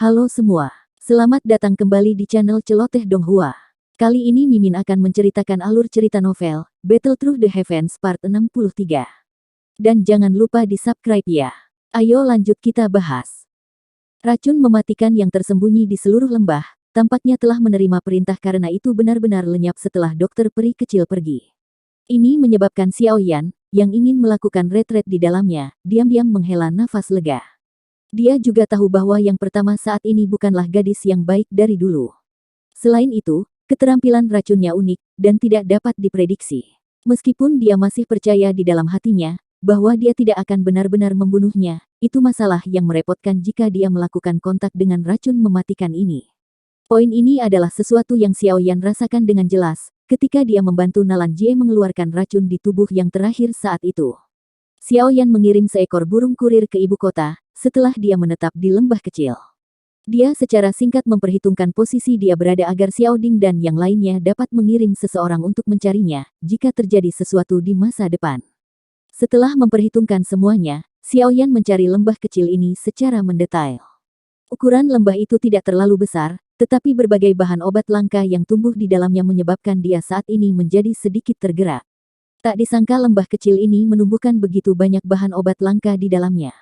Halo semua, selamat datang kembali di channel Celoteh Donghua. Kali ini Mimin akan menceritakan alur cerita novel, Battle Through the Heavens Part 63. Dan jangan lupa di subscribe ya. Ayo lanjut kita bahas. Racun mematikan yang tersembunyi di seluruh lembah, tampaknya telah menerima perintah karena itu benar-benar lenyap setelah dokter peri kecil pergi. Ini menyebabkan Xiao Yan, yang ingin melakukan retret di dalamnya, diam-diam menghela nafas lega. Dia juga tahu bahwa yang pertama saat ini bukanlah gadis yang baik dari dulu. Selain itu, keterampilan racunnya unik, dan tidak dapat diprediksi. Meskipun dia masih percaya di dalam hatinya, bahwa dia tidak akan benar-benar membunuhnya, itu masalah yang merepotkan jika dia melakukan kontak dengan racun mematikan ini. Poin ini adalah sesuatu yang Xiao Yan rasakan dengan jelas, ketika dia membantu Nalan Jie mengeluarkan racun di tubuh yang terakhir saat itu. Xiao Yan mengirim seekor burung kurir ke ibu kota, setelah dia menetap di lembah kecil. Dia secara singkat memperhitungkan posisi dia berada agar Xiao Ding dan yang lainnya dapat mengirim seseorang untuk mencarinya, jika terjadi sesuatu di masa depan. Setelah memperhitungkan semuanya, Xiao Yan mencari lembah kecil ini secara mendetail. Ukuran lembah itu tidak terlalu besar, tetapi berbagai bahan obat langka yang tumbuh di dalamnya menyebabkan dia saat ini menjadi sedikit tergerak. Tak disangka lembah kecil ini menumbuhkan begitu banyak bahan obat langka di dalamnya.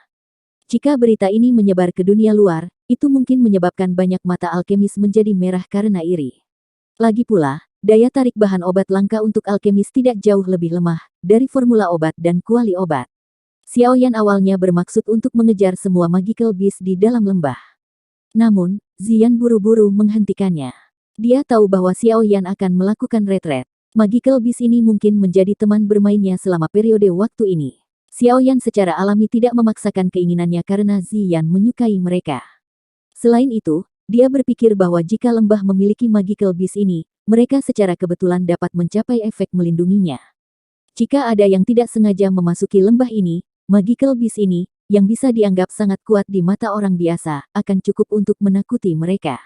Jika berita ini menyebar ke dunia luar, itu mungkin menyebabkan banyak mata alkemis menjadi merah karena iri. Lagi pula, daya tarik bahan obat langka untuk alkemis tidak jauh lebih lemah dari formula obat dan kuali obat. Xiao Yan awalnya bermaksud untuk mengejar semua magical beast di dalam lembah. Namun, Ziyan buru-buru menghentikannya. Dia tahu bahwa Xiao Yan akan melakukan retret. Magical beast ini mungkin menjadi teman bermainnya selama periode waktu ini. Xiao Yan secara alami tidak memaksakan keinginannya karena Ziyan menyukai mereka. Selain itu, dia berpikir bahwa jika lembah memiliki magical beast ini, mereka secara kebetulan dapat mencapai efek melindunginya. Jika ada yang tidak sengaja memasuki lembah ini, magical beast ini, yang bisa dianggap sangat kuat di mata orang biasa, akan cukup untuk menakuti mereka.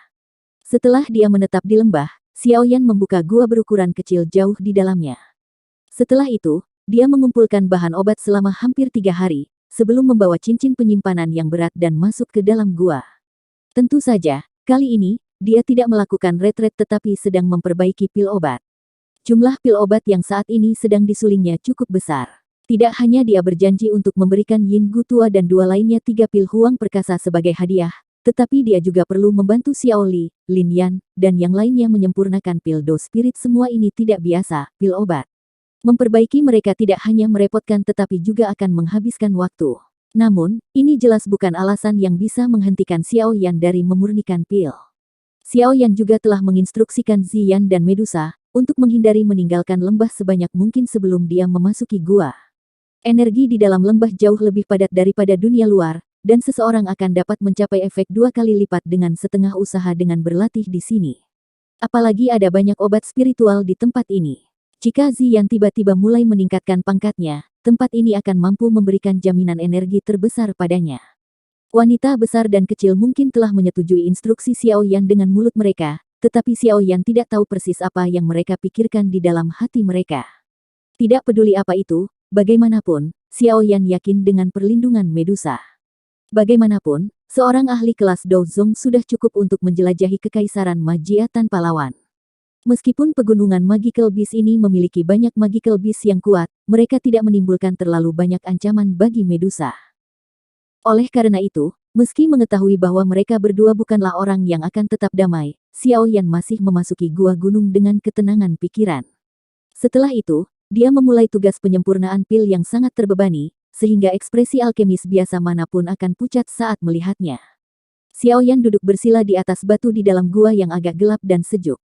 Setelah dia menetap di lembah, Xiao Yan membuka gua berukuran kecil jauh di dalamnya. Setelah itu, dia mengumpulkan bahan obat selama hampir 3 hari, sebelum membawa cincin penyimpanan yang berat dan masuk ke dalam gua. Tentu saja, kali ini, dia tidak melakukan retret tetapi sedang memperbaiki pil obat. Jumlah pil obat yang saat ini sedang disulingnya cukup besar. Tidak hanya dia berjanji untuk memberikan Yin Gu tua dan 2 lainnya 3 pil huang perkasa sebagai hadiah, tetapi dia juga perlu membantu Xiao Li, Lin Yan, dan yang lainnya menyempurnakan pil Do Spirit. Semua ini tidak biasa, pil obat. Memperbaiki mereka tidak hanya merepotkan tetapi juga akan menghabiskan waktu. Namun, ini jelas bukan alasan yang bisa menghentikan Xiao Yan dari memurnikan pil. Xiao Yan juga telah menginstruksikan Ziyan dan Medusa untuk menghindari meninggalkan lembah sebanyak mungkin sebelum dia memasuki gua. Energi di dalam lembah jauh lebih padat daripada dunia luar, dan seseorang akan dapat mencapai efek 2 kali lipat dengan setengah usaha dengan berlatih di sini. Apalagi ada banyak obat spiritual di tempat ini. Jika Ziyan tiba-tiba mulai meningkatkan pangkatnya, tempat ini akan mampu memberikan jaminan energi terbesar padanya. Wanita besar dan kecil mungkin telah menyetujui instruksi Xiao Yan dengan mulut mereka, tetapi Xiao Yan tidak tahu persis apa yang mereka pikirkan di dalam hati mereka. Tidak peduli apa itu, bagaimanapun, Xiao Yan yakin dengan perlindungan Medusa. Bagaimanapun, seorang ahli kelas Douzong sudah cukup untuk menjelajahi kekaisaran magia tanpa lawan. Meskipun pegunungan magical beast ini memiliki banyak magical beast yang kuat, mereka tidak menimbulkan terlalu banyak ancaman bagi Medusa. Oleh karena itu, meski mengetahui bahwa mereka berdua bukanlah orang yang akan tetap damai, Xiao Yan masih memasuki gua gunung dengan ketenangan pikiran. Setelah itu, dia memulai tugas penyempurnaan pil yang sangat terbebani, sehingga ekspresi alkemis biasa manapun akan pucat saat melihatnya. Xiao Yan duduk bersila di atas batu di dalam gua yang agak gelap dan sejuk.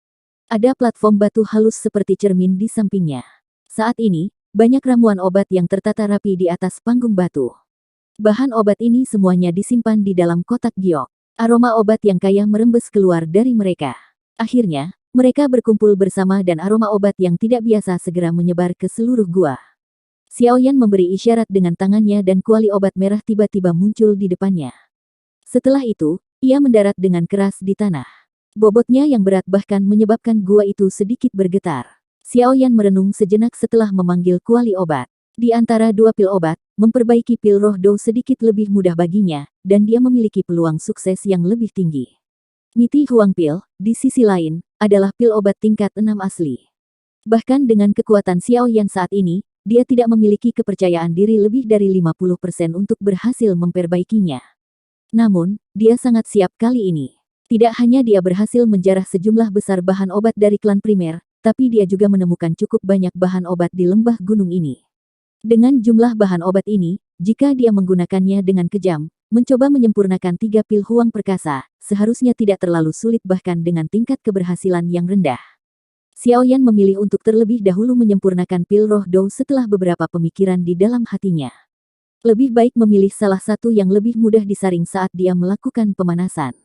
Ada platform batu halus seperti cermin di sampingnya. Saat ini, banyak ramuan obat yang tertata rapi di atas panggung batu. Bahan obat ini semuanya disimpan di dalam kotak giok. Aroma obat yang kaya merembes keluar dari mereka. Akhirnya, mereka berkumpul bersama dan aroma obat yang tidak biasa segera menyebar ke seluruh gua. Xiao Yan memberi isyarat dengan tangannya dan kuali obat merah tiba-tiba muncul di depannya. Setelah itu, ia mendarat dengan keras di tanah. Bobotnya yang berat bahkan menyebabkan gua itu sedikit bergetar. Xiao Yan merenung sejenak setelah memanggil kuali obat. Di antara dua pil obat, memperbaiki pil roh Dou sedikit lebih mudah baginya, dan dia memiliki peluang sukses yang lebih tinggi. Miti Huang Pil, di sisi lain, adalah pil obat tingkat 6 asli. Bahkan dengan kekuatan Xiao Yan saat ini, dia tidak memiliki kepercayaan diri lebih dari 50% untuk berhasil memperbaikinya. Namun, dia sangat siap kali ini. Tidak hanya dia berhasil menjarah sejumlah besar bahan obat dari klan primer, tapi dia juga menemukan cukup banyak bahan obat di lembah gunung ini. Dengan jumlah bahan obat ini, jika dia menggunakannya dengan kejam, mencoba menyempurnakan 3 pil huang perkasa, seharusnya tidak terlalu sulit bahkan dengan tingkat keberhasilan yang rendah. Xiao Yan memilih untuk terlebih dahulu menyempurnakan pil roh Dou setelah beberapa pemikiran di dalam hatinya. Lebih baik memilih salah satu yang lebih mudah disaring saat dia melakukan pemanasan.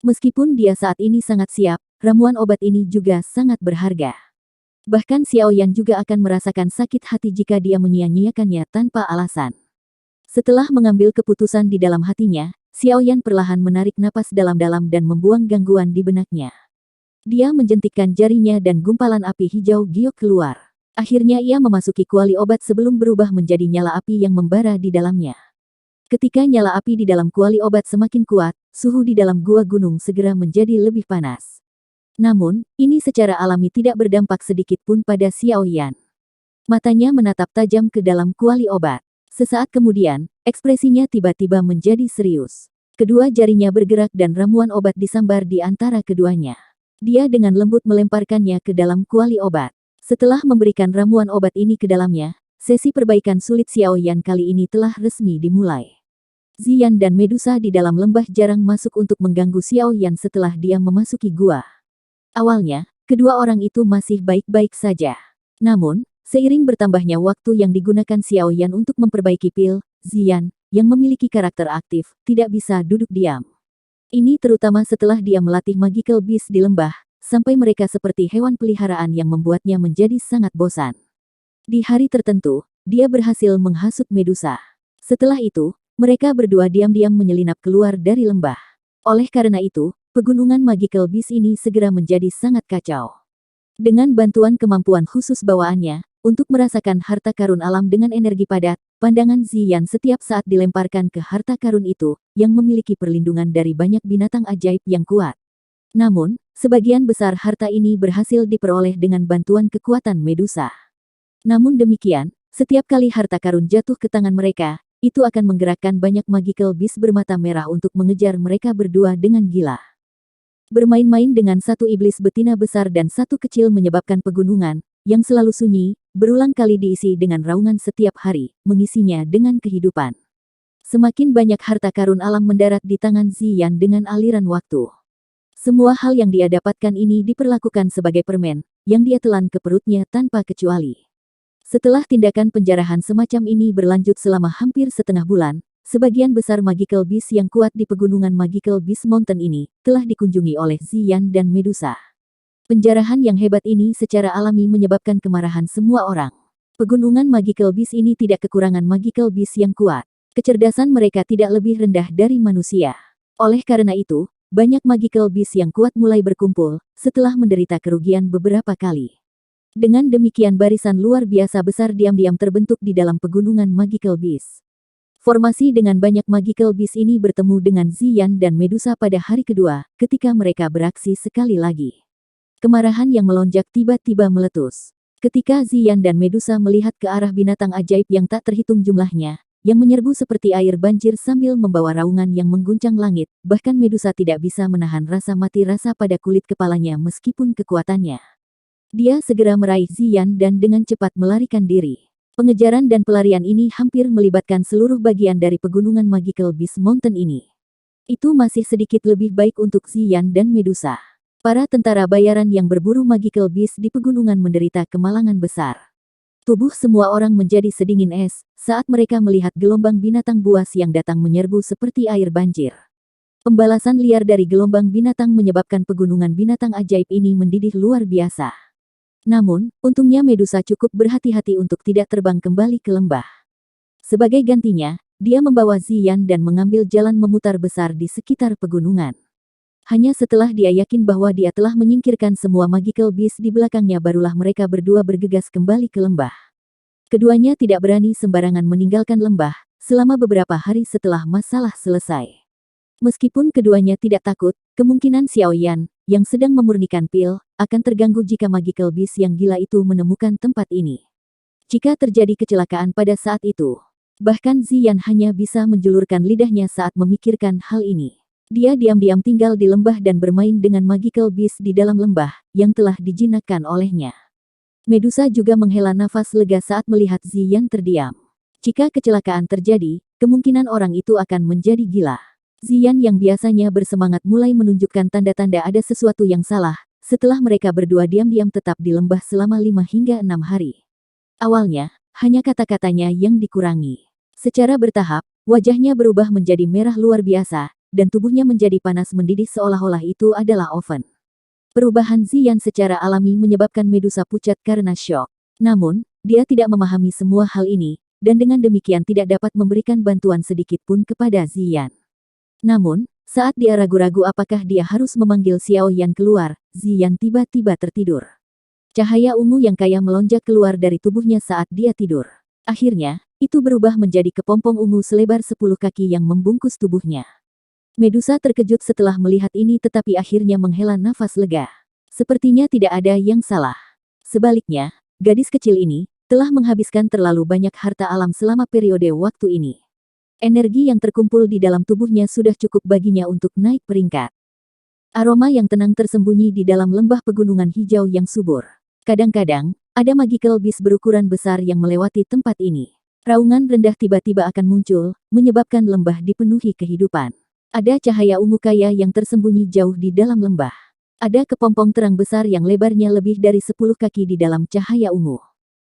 Meskipun dia saat ini sangat siap, ramuan obat ini juga sangat berharga. Bahkan Xiao Yan juga akan merasakan sakit hati jika dia menyia-nyiakannya tanpa alasan. Setelah mengambil keputusan di dalam hatinya, Xiao Yan perlahan menarik napas dalam-dalam dan membuang gangguan di benaknya. Dia menjentikkan jarinya dan gumpalan api hijau giok keluar. Akhirnya ia memasuki kuali obat sebelum berubah menjadi nyala api yang membara di dalamnya. Ketika nyala api di dalam kuali obat semakin kuat, suhu di dalam gua gunung segera menjadi lebih panas. Namun, ini secara alami tidak berdampak sedikit pun pada Xiao Yan. Matanya menatap tajam ke dalam kuali obat. Sesaat kemudian, ekspresinya tiba-tiba menjadi serius. Kedua jarinya bergerak dan ramuan obat disambar di antara keduanya. Dia dengan lembut melemparkannya ke dalam kuali obat. Setelah memberikan ramuan obat ini ke dalamnya, sesi perbaikan sulit Xiao Yan kali ini telah resmi dimulai. Ziyan dan Medusa di dalam lembah jarang masuk untuk mengganggu Xiao Yan setelah dia memasuki gua. Awalnya, kedua orang itu masih baik-baik saja. Namun, seiring bertambahnya waktu yang digunakan Xiao Yan untuk memperbaiki pil, Ziyan, yang memiliki karakter aktif, tidak bisa duduk diam. Ini terutama setelah dia melatih magical beast di lembah, sampai mereka seperti hewan peliharaan yang membuatnya menjadi sangat bosan. Di hari tertentu, dia berhasil menghasut Medusa. Setelah itu, mereka berdua diam-diam menyelinap keluar dari lembah. Oleh karena itu, pegunungan magical beast ini segera menjadi sangat kacau. Dengan bantuan kemampuan khusus bawaannya, untuk merasakan harta karun alam dengan energi padat, pandangan Ziyan setiap saat dilemparkan ke harta karun itu, yang memiliki perlindungan dari banyak binatang ajaib yang kuat. Namun, sebagian besar harta ini berhasil diperoleh dengan bantuan kekuatan Medusa. Namun demikian, setiap kali harta karun jatuh ke tangan mereka, itu akan menggerakkan banyak magical beast bermata merah untuk mengejar mereka berdua dengan gila. Bermain-main dengan satu iblis betina besar dan satu kecil menyebabkan pegunungan, yang selalu sunyi, berulang kali diisi dengan raungan setiap hari, mengisinya dengan kehidupan. Semakin banyak harta karun alam mendarat di tangan Ziyan dengan aliran waktu. Semua hal yang dia dapatkan ini diperlakukan sebagai permen, yang dia telan ke perutnya tanpa kecuali. Setelah tindakan penjarahan semacam ini berlanjut selama hampir setengah bulan, sebagian besar magical beast yang kuat di pegunungan Magical Beast Mountain ini, telah dikunjungi oleh Ziyan dan Medusa. Penjarahan yang hebat ini secara alami menyebabkan kemarahan semua orang. Pegunungan Magical Beast ini tidak kekurangan magical beast yang kuat. Kecerdasan mereka tidak lebih rendah dari manusia. Oleh karena itu, banyak magical beast yang kuat mulai berkumpul, setelah menderita kerugian beberapa kali. Dengan demikian barisan luar biasa besar diam-diam terbentuk di dalam pegunungan Magical Beast. Formasi dengan banyak magical beast ini bertemu dengan Ziyan dan Medusa pada hari kedua, ketika mereka beraksi sekali lagi. Kemarahan yang melonjak tiba-tiba meletus. Ketika Ziyan dan Medusa melihat ke arah binatang ajaib yang tak terhitung jumlahnya, yang menyerbu seperti air banjir sambil membawa raungan yang mengguncang langit, bahkan Medusa tidak bisa menahan rasa mati rasa pada kulit kepalanya meskipun kekuatannya. Dia segera meraih Ziyan dan dengan cepat melarikan diri. Pengejaran dan pelarian ini hampir melibatkan seluruh bagian dari pegunungan Magical Beast Mountain ini. Itu masih sedikit lebih baik untuk Ziyan dan Medusa. Para tentara bayaran yang berburu Magical Beast di pegunungan menderita kemalangan besar. Tubuh semua orang menjadi sedingin es, saat mereka melihat gelombang binatang buas yang datang menyerbu seperti air banjir. Pembalasan liar dari gelombang binatang menyebabkan pegunungan binatang ajaib ini mendidih luar biasa. Namun, untungnya Medusa cukup berhati-hati untuk tidak terbang kembali ke lembah. Sebagai gantinya, dia membawa Ziyan dan mengambil jalan memutar besar di sekitar pegunungan. Hanya setelah dia yakin bahwa dia telah menyingkirkan semua magical beast di belakangnya barulah mereka berdua bergegas kembali ke lembah. Keduanya tidak berani sembarangan meninggalkan lembah selama beberapa hari setelah masalah selesai. Meskipun keduanya tidak takut, kemungkinan Xiao Yan, yang sedang memurnikan pil, akan terganggu jika Magical Beast yang gila itu menemukan tempat ini. Jika terjadi kecelakaan pada saat itu, bahkan Ziyan hanya bisa menjulurkan lidahnya saat memikirkan hal ini. Dia diam-diam tinggal di lembah dan bermain dengan Magical Beast di dalam lembah, yang telah dijinakkan olehnya. Medusa juga menghela nafas lega saat melihat Ziyan terdiam. Jika kecelakaan terjadi, kemungkinan orang itu akan menjadi gila. Ziyan yang biasanya bersemangat mulai menunjukkan tanda-tanda ada sesuatu yang salah, setelah mereka berdua diam-diam tetap di lembah selama 5 hingga 6 hari. Awalnya, hanya kata-katanya yang dikurangi. Secara bertahap, wajahnya berubah menjadi merah luar biasa, dan tubuhnya menjadi panas mendidih seolah-olah itu adalah oven. Perubahan Ziyan secara alami menyebabkan Medusa pucat karena syok. Namun, dia tidak memahami semua hal ini, dan dengan demikian tidak dapat memberikan bantuan sedikit pun kepada Ziyan. Namun, saat dia ragu-ragu apakah dia harus memanggil Xiao Yan keluar, Ziyan tiba-tiba tertidur. Cahaya ungu yang kaya melonjak keluar dari tubuhnya saat dia tidur. Akhirnya, itu berubah menjadi kepompong ungu selebar 10 kaki yang membungkus tubuhnya. Medusa terkejut setelah melihat ini tetapi akhirnya menghela nafas lega. Sepertinya tidak ada yang salah. Sebaliknya, gadis kecil ini telah menghabiskan terlalu banyak harta alam selama periode waktu ini. Energi yang terkumpul di dalam tubuhnya sudah cukup baginya untuk naik peringkat. Aroma yang tenang tersembunyi di dalam lembah pegunungan hijau yang subur. Kadang-kadang, ada magical beast berukuran besar yang melewati tempat ini. Raungan rendah tiba-tiba akan muncul, menyebabkan lembah dipenuhi kehidupan. Ada cahaya ungu kaya yang tersembunyi jauh di dalam lembah. Ada kepompong terang besar yang lebarnya lebih dari 10 kaki di dalam cahaya ungu.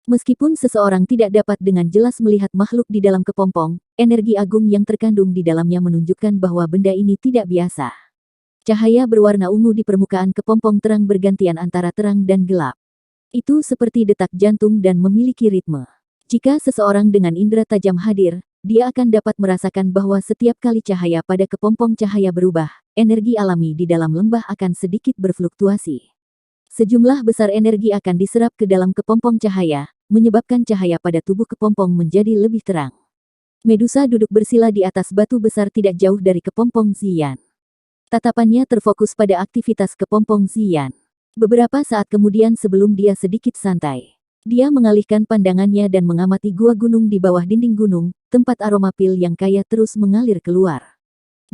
Meskipun seseorang tidak dapat dengan jelas melihat makhluk di dalam kepompong, energi agung yang terkandung di dalamnya menunjukkan bahwa benda ini tidak biasa. Cahaya berwarna ungu di permukaan kepompong terang bergantian antara terang dan gelap. Itu seperti detak jantung dan memiliki ritme. Jika seseorang dengan indera tajam hadir, dia akan dapat merasakan bahwa setiap kali cahaya pada kepompong cahaya berubah, energi alami di dalam lembah akan sedikit berfluktuasi. Sejumlah besar energi akan diserap ke dalam kepompong cahaya, menyebabkan cahaya pada tubuh kepompong menjadi lebih terang. Medusa duduk bersila di atas batu besar tidak jauh dari kepompong Ziyan. Tatapannya terfokus pada aktivitas kepompong Ziyan. Beberapa saat kemudian sebelum dia sedikit santai, dia mengalihkan pandangannya dan mengamati gua gunung di bawah dinding gunung, tempat aroma pil yang kaya terus mengalir keluar.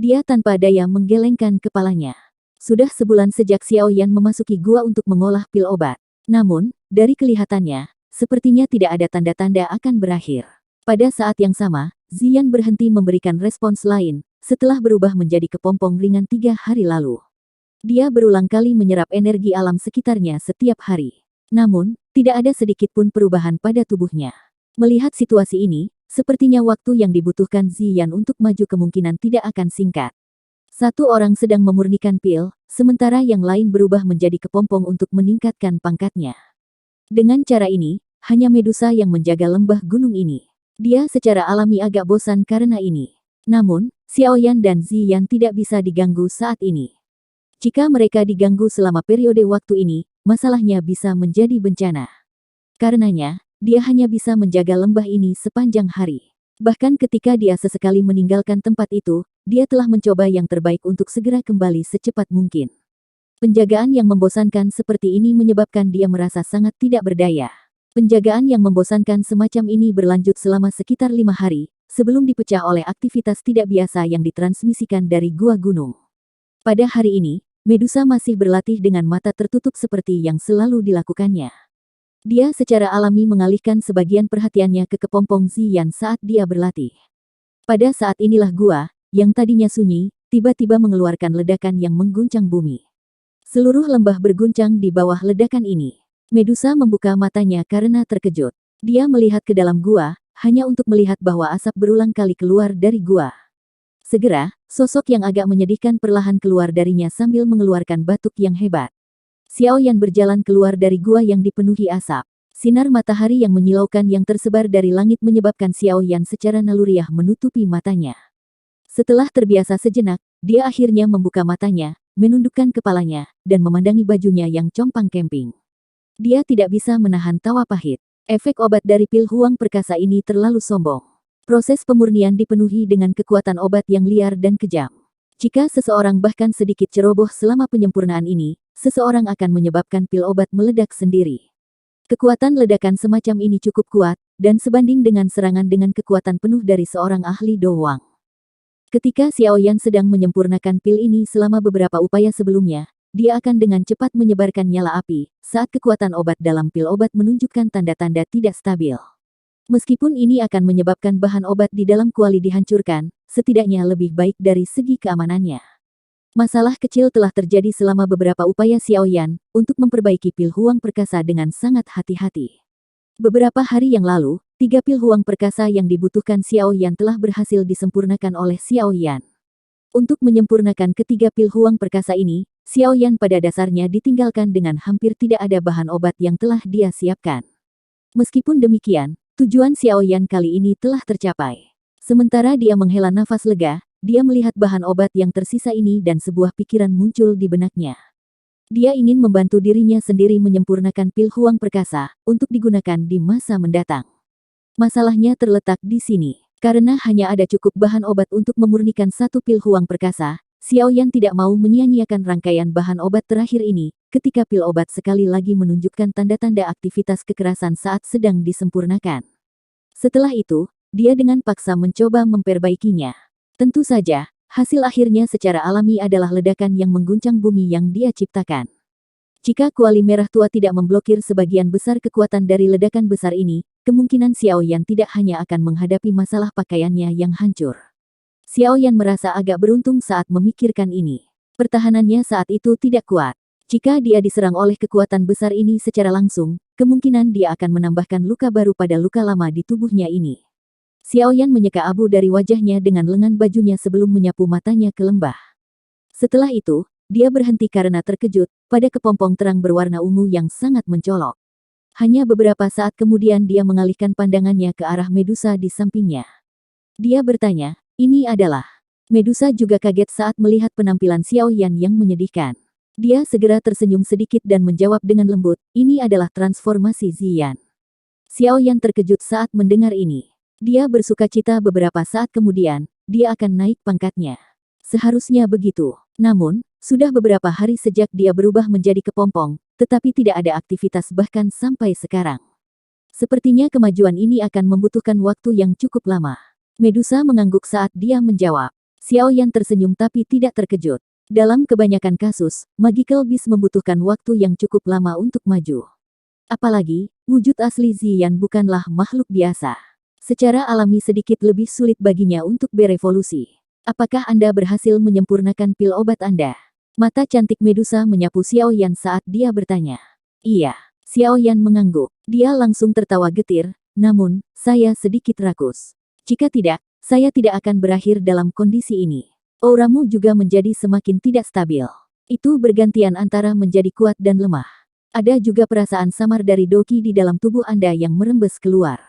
Dia tanpa daya menggelengkan kepalanya. Sudah sebulan sejak Xiao Yan memasuki gua untuk mengolah pil obat. Namun, dari kelihatannya, sepertinya tidak ada tanda-tanda akan berakhir. Pada saat yang sama, Ziyan berhenti memberikan respons lain, setelah berubah menjadi kepompong ringan 3 hari lalu. Dia berulang kali menyerap energi alam sekitarnya setiap hari. Namun, tidak ada sedikit pun perubahan pada tubuhnya. Melihat situasi ini, sepertinya waktu yang dibutuhkan Ziyan untuk maju kemungkinan tidak akan singkat. Satu orang sedang memurnikan pil, sementara yang lain berubah menjadi kepompong untuk meningkatkan pangkatnya. Dengan cara ini, hanya Medusa yang menjaga lembah gunung ini. Dia secara alami agak bosan karena ini. Namun, Xiao Yan dan Ziyan tidak bisa diganggu saat ini. Jika mereka diganggu selama periode waktu ini, masalahnya bisa menjadi bencana. Karenanya, dia hanya bisa menjaga lembah ini sepanjang hari. Bahkan ketika dia sesekali meninggalkan tempat itu, dia telah mencoba yang terbaik untuk segera kembali secepat mungkin. Penjagaan yang membosankan seperti ini menyebabkan dia merasa sangat tidak berdaya. Penjagaan yang membosankan semacam ini berlanjut selama sekitar 5 hari, sebelum dipecah oleh aktivitas tidak biasa yang ditransmisikan dari gua gunung. Pada hari ini, Medusa masih berlatih dengan mata tertutup seperti yang selalu dilakukannya. Dia secara alami mengalihkan sebagian perhatiannya ke kepompong Ziyan saat dia berlatih. Pada saat inilah gua, yang tadinya sunyi, tiba-tiba mengeluarkan ledakan yang mengguncang bumi. Seluruh lembah berguncang di bawah ledakan ini. Medusa membuka matanya karena terkejut. Dia melihat ke dalam gua, hanya untuk melihat bahwa asap berulang kali keluar dari gua. Segera, sosok yang agak menyedihkan perlahan keluar darinya sambil mengeluarkan batuk yang hebat. Xiao Yan berjalan keluar dari gua yang dipenuhi asap. Sinar matahari yang menyilaukan yang tersebar dari langit menyebabkan Xiao Yan secara naluriah menutupi matanya. Setelah terbiasa sejenak, dia akhirnya membuka matanya, menundukkan kepalanya, dan memandangi bajunya yang compang-camping. Dia tidak bisa menahan tawa pahit. Efek obat dari pil huang perkasa ini terlalu sombong. Proses pemurnian dipenuhi dengan kekuatan obat yang liar dan kejam. Jika seseorang bahkan sedikit ceroboh selama penyempurnaan ini, seseorang akan menyebabkan pil obat meledak sendiri. Kekuatan ledakan semacam ini cukup kuat, dan sebanding dengan serangan dengan kekuatan penuh dari seorang ahli Do Wang. Ketika Xiao Yan sedang menyempurnakan pil ini selama beberapa upaya sebelumnya, dia akan dengan cepat menyebarkan nyala api, saat kekuatan obat dalam pil obat menunjukkan tanda-tanda tidak stabil. Meskipun ini akan menyebabkan bahan obat di dalam kuali dihancurkan, setidaknya lebih baik dari segi keamanannya. Masalah kecil telah terjadi selama beberapa upaya Xiao Yan untuk memperbaiki pil huang perkasa dengan sangat hati-hati. Beberapa hari yang lalu, 3 pil huang perkasa yang dibutuhkan Xiao Yan telah berhasil disempurnakan oleh Xiao Yan. Untuk menyempurnakan ketiga pil huang perkasa ini, Xiao Yan pada dasarnya ditinggalkan dengan hampir tidak ada bahan obat yang telah dia siapkan. Meskipun demikian, tujuan Xiao Yan kali ini telah tercapai. Sementara dia menghela nafas lega, dia melihat bahan obat yang tersisa ini dan sebuah pikiran muncul di benaknya. Dia ingin membantu dirinya sendiri menyempurnakan pil huang perkasa untuk digunakan di masa mendatang. Masalahnya terletak di sini. Karena hanya ada cukup bahan obat untuk memurnikan satu pil huang perkasa, Xiao Yan tidak mau menyia-nyiakan rangkaian bahan obat terakhir ini, ketika pil obat sekali lagi menunjukkan tanda-tanda aktivitas kekerasan saat sedang disempurnakan. Setelah itu, dia dengan paksa mencoba memperbaikinya. Tentu saja, hasil akhirnya secara alami adalah ledakan yang mengguncang bumi yang dia ciptakan. Jika kuali merah tua tidak memblokir sebagian besar kekuatan dari ledakan besar ini, kemungkinan Xiao Yan tidak hanya akan menghadapi masalah pakaiannya yang hancur. Xiao Yan merasa agak beruntung saat memikirkan ini. Pertahanannya saat itu tidak kuat. Jika dia diserang oleh kekuatan besar ini secara langsung, kemungkinan dia akan menambahkan luka baru pada luka lama di tubuhnya ini. Xiao Yan menyeka abu dari wajahnya dengan lengan bajunya sebelum menyapu matanya ke lembah. Setelah itu, dia berhenti karena terkejut pada kepompong terang berwarna ungu yang sangat mencolok. Hanya beberapa saat kemudian dia mengalihkan pandangannya ke arah Medusa di sampingnya. Dia bertanya, "Ini adalah?" Medusa juga kaget saat melihat penampilan Xiao Yan yang menyedihkan. Dia segera tersenyum sedikit dan menjawab dengan lembut, "Ini adalah transformasi Ziyan." Xiao Yan terkejut saat mendengar ini. Dia bersukacita beberapa saat kemudian, dia akan naik pangkatnya. Seharusnya begitu. Namun, sudah beberapa hari sejak dia berubah menjadi kepompong, tetapi tidak ada aktivitas bahkan sampai sekarang. Sepertinya kemajuan ini akan membutuhkan waktu yang cukup lama. Medusa mengangguk saat dia menjawab. Xiao Yan tersenyum tapi tidak terkejut. Dalam kebanyakan kasus, magical beast membutuhkan waktu yang cukup lama untuk maju. Apalagi, wujud asli Ziyan bukanlah makhluk biasa. Secara alami sedikit lebih sulit baginya untuk berevolusi. Apakah Anda berhasil menyempurnakan pil obat Anda? Mata cantik Medusa menyapu Xiao Yan saat dia bertanya. Iya. Xiao Yan mengangguk. Dia langsung tertawa getir, namun, saya sedikit rakus. Jika tidak, saya tidak akan berakhir dalam kondisi ini. Auramu juga menjadi semakin tidak stabil. Itu bergantian antara menjadi kuat dan lemah. Ada juga perasaan samar dari Doki di dalam tubuh Anda yang merembes keluar.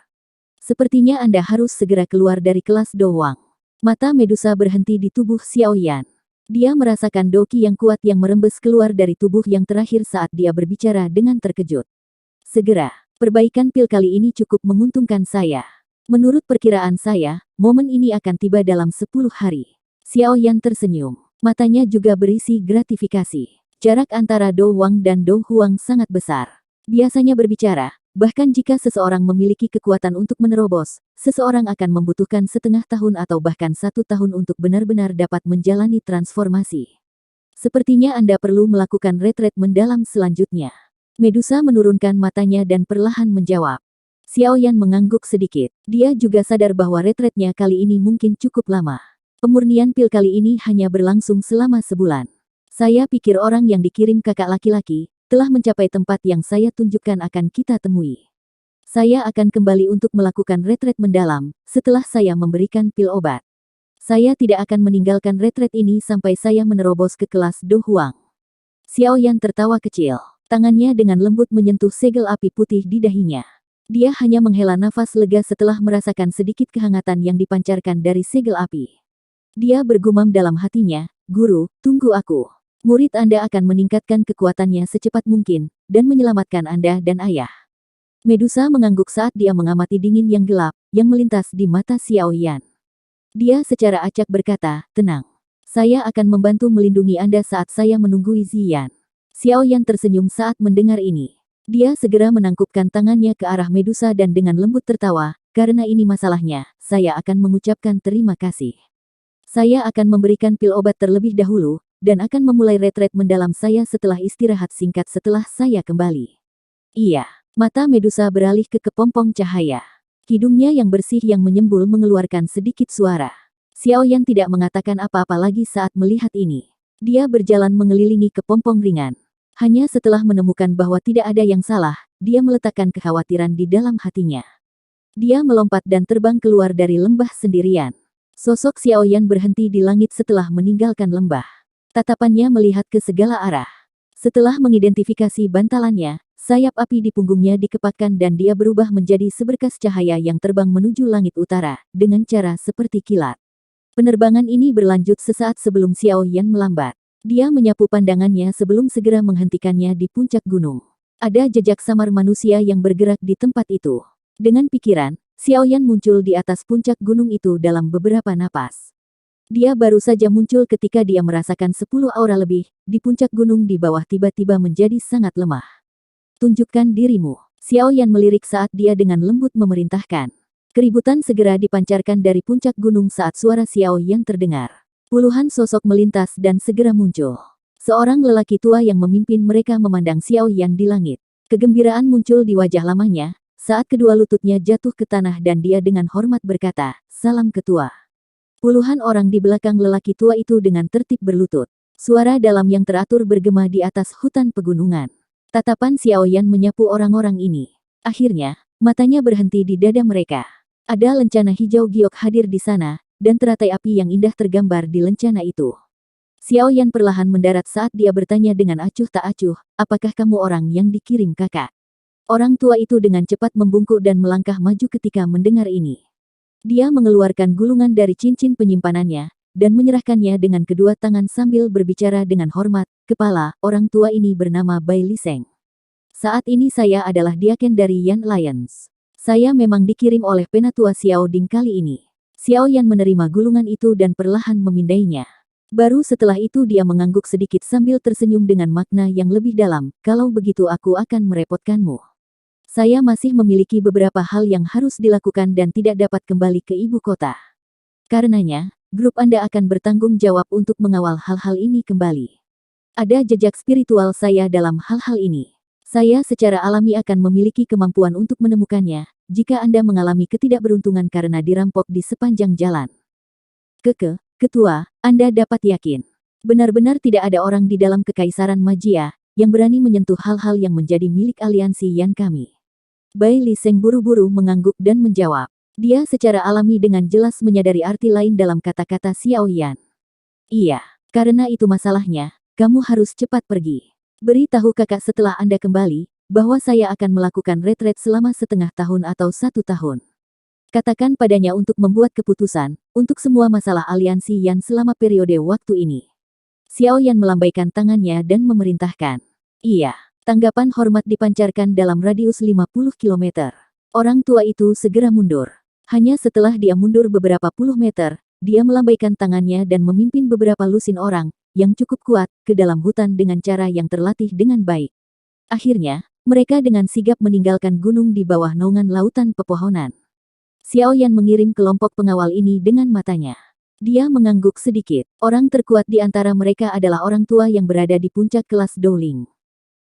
Sepertinya Anda harus segera keluar dari kelas Do Wang. Mata Medusa berhenti di tubuh Xiao Yan. Dia merasakan Doki yang kuat yang merembes keluar dari tubuh yang terakhir saat dia berbicara dengan terkejut. Segera, perbaikan pil kali ini cukup menguntungkan saya. Menurut perkiraan saya, momen ini akan tiba dalam 10 hari. Xiao Yan tersenyum. Matanya juga berisi gratifikasi. Jarak antara Do Wang dan Do Huang sangat besar. Biasanya berbicara, bahkan jika seseorang memiliki kekuatan untuk menerobos, seseorang akan membutuhkan setengah tahun atau bahkan 1 tahun untuk benar-benar dapat menjalani transformasi. Sepertinya Anda perlu melakukan retret mendalam selanjutnya. Medusa menurunkan matanya dan perlahan menjawab. Xiao Yan mengangguk sedikit. Dia juga sadar bahwa retretnya kali ini mungkin cukup lama. Pemurnian pil kali ini hanya berlangsung selama sebulan. Saya pikir orang yang dikirim kakak laki-laki telah mencapai tempat yang saya tunjukkan akan kita temui. Saya akan kembali untuk melakukan retret mendalam setelah saya memberikan pil obat. Saya tidak akan meninggalkan retret ini sampai saya menerobos ke kelas Do Huang. Xiao Yan tertawa kecil. Tangannya dengan lembut menyentuh segel api putih di dahinya. Dia hanya menghela nafas lega setelah merasakan sedikit kehangatan yang dipancarkan dari segel api. Dia bergumam dalam hatinya, "Guru, tunggu aku. Murid Anda akan meningkatkan kekuatannya secepat mungkin, dan menyelamatkan Anda dan ayah." Medusa mengangguk saat dia mengamati dingin yang gelap, yang melintas di mata Xiao Yan. Dia secara acak berkata, tenang. Saya akan membantu melindungi Anda saat saya menunggui Ziyan. Xiao Yan tersenyum saat mendengar ini. Dia segera menangkupkan tangannya ke arah Medusa dan dengan lembut tertawa, karena ini masalahnya, saya akan mengucapkan terima kasih. Saya akan memberikan pil obat terlebih dahulu, dan akan memulai retret mendalam saya setelah istirahat singkat setelah saya kembali. Iya. Mata Medusa beralih ke kepompong cahaya. Hidungnya yang bersih yang menyembul mengeluarkan sedikit suara. Xiao Yan tidak mengatakan apa-apa lagi saat melihat ini. Dia berjalan mengelilingi kepompong ringan. Hanya setelah menemukan bahwa tidak ada yang salah, dia meletakkan kekhawatiran di dalam hatinya. Dia melompat dan terbang keluar dari lembah sendirian. Sosok Xiao Yan berhenti di langit setelah meninggalkan lembah. Tatapannya melihat ke segala arah. Setelah mengidentifikasi bantalannya, sayap api di punggungnya dikepakkan dan dia berubah menjadi seberkas cahaya yang terbang menuju langit utara, dengan cara seperti kilat. Penerbangan ini berlanjut sesaat sebelum Xiao Yan melambat. Dia menyapu pandangannya sebelum segera menghentikannya di puncak gunung. Ada jejak samar manusia yang bergerak di tempat itu. Dengan pikiran, Xiao Yan muncul di atas puncak gunung itu dalam beberapa napas. Dia baru saja muncul ketika dia merasakan 10 aura lebih, di puncak gunung di bawah tiba-tiba menjadi sangat lemah. Tunjukkan dirimu. Xiao Yan melirik saat dia dengan lembut memerintahkan. Keributan segera dipancarkan dari puncak gunung saat suara Xiao Yan terdengar. Puluhan sosok melintas dan segera muncul. Seorang lelaki tua yang memimpin mereka memandang Xiao Yan di langit. Kegembiraan muncul di wajah lamanya, saat kedua lututnya jatuh ke tanah dan dia dengan hormat berkata, "Salam ketua." Puluhan orang di belakang lelaki tua itu dengan tertib berlutut. Suara dalam yang teratur bergema di atas hutan pegunungan. Tatapan Xiao Yan menyapu orang-orang ini. Akhirnya, matanya berhenti di dada mereka. Ada lencana hijau giok hadir di sana, dan teratai api yang indah tergambar di lencana itu. Xiao Yan perlahan mendarat saat dia bertanya dengan acuh tak acuh, apakah kamu orang yang dikirim kakak? Orang tua itu dengan cepat membungkuk dan melangkah maju ketika mendengar ini. Dia mengeluarkan gulungan dari cincin penyimpanannya, dan menyerahkannya dengan kedua tangan sambil berbicara dengan hormat, "Kepala, orang tua ini bernama Bai Liseng. Saat ini saya adalah diaken dari Yan Alliance. Saya memang dikirim oleh penatua Xiao Ding kali ini." Xiao Yan menerima gulungan itu dan perlahan memindainya. Baru setelah itu dia mengangguk sedikit sambil tersenyum dengan makna yang lebih dalam, "Kalau begitu aku akan merepotkanmu. Saya masih memiliki beberapa hal yang harus dilakukan dan tidak dapat kembali ke ibu kota. Karenanya, grup Anda akan bertanggung jawab untuk mengawal hal-hal ini kembali. Ada jejak spiritual saya dalam hal-hal ini. Saya secara alami akan memiliki kemampuan untuk menemukannya, jika Anda mengalami ketidakberuntungan karena dirampok di sepanjang jalan. Ketua, Anda dapat yakin. Benar-benar tidak ada orang di dalam Kekaisaran Magia, yang berani menyentuh hal-hal yang menjadi milik aliansi Yan kami." Bai Liseng buru-buru mengangguk dan menjawab. Dia secara alami dengan jelas menyadari arti lain dalam kata-kata Xiao Yan. "Iya, karena itu masalahnya, kamu harus cepat pergi. Beritahu kakak setelah Anda kembali, bahwa saya akan melakukan retret selama setengah tahun atau 1 tahun. Katakan padanya untuk membuat keputusan, untuk semua masalah aliansi Yan selama periode waktu ini." Xiao Yan melambaikan tangannya dan memerintahkan. "Iya." Tanggapan hormat dipancarkan dalam radius 50 km. Orang tua itu segera mundur. Hanya setelah dia mundur beberapa puluh meter, dia melambaikan tangannya dan memimpin beberapa lusin orang, yang cukup kuat, ke dalam hutan dengan cara yang terlatih dengan baik. Akhirnya, mereka dengan sigap meninggalkan gunung di bawah naungan lautan pepohonan. Xiao Yan mengirim kelompok pengawal ini dengan matanya. Dia mengangguk sedikit. Orang terkuat di antara mereka adalah orang tua yang berada di puncak kelas Dowling.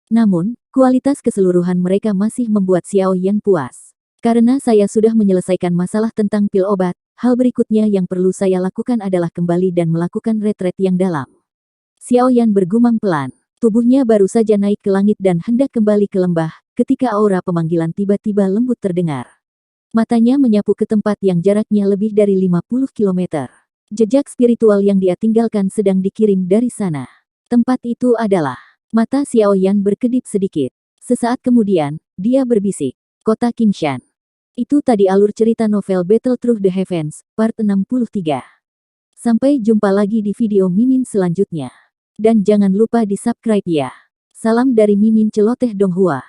Namun, kualitas keseluruhan mereka masih membuat Xiao Yan puas. Karena saya sudah menyelesaikan masalah tentang pil obat, hal berikutnya yang perlu saya lakukan adalah kembali dan melakukan retret yang dalam. Xiao Yan bergumam pelan. Tubuhnya baru saja naik ke langit dan hendak kembali ke lembah, ketika aura pemanggilan tiba-tiba lembut terdengar. Matanya menyapu ke tempat yang jaraknya lebih dari 50 km. Jejak spiritual yang dia tinggalkan sedang dikirim dari sana. Tempat itu adalah... Mata Xiao Yan berkedip sedikit. Sesaat kemudian, dia berbisik. Kota Qingshan. Itu tadi alur cerita novel Battle Through the Heavens, part 63. Sampai jumpa lagi di video Mimin selanjutnya. Dan jangan lupa di subscribe ya. Salam dari Mimin Celoteh Donghua.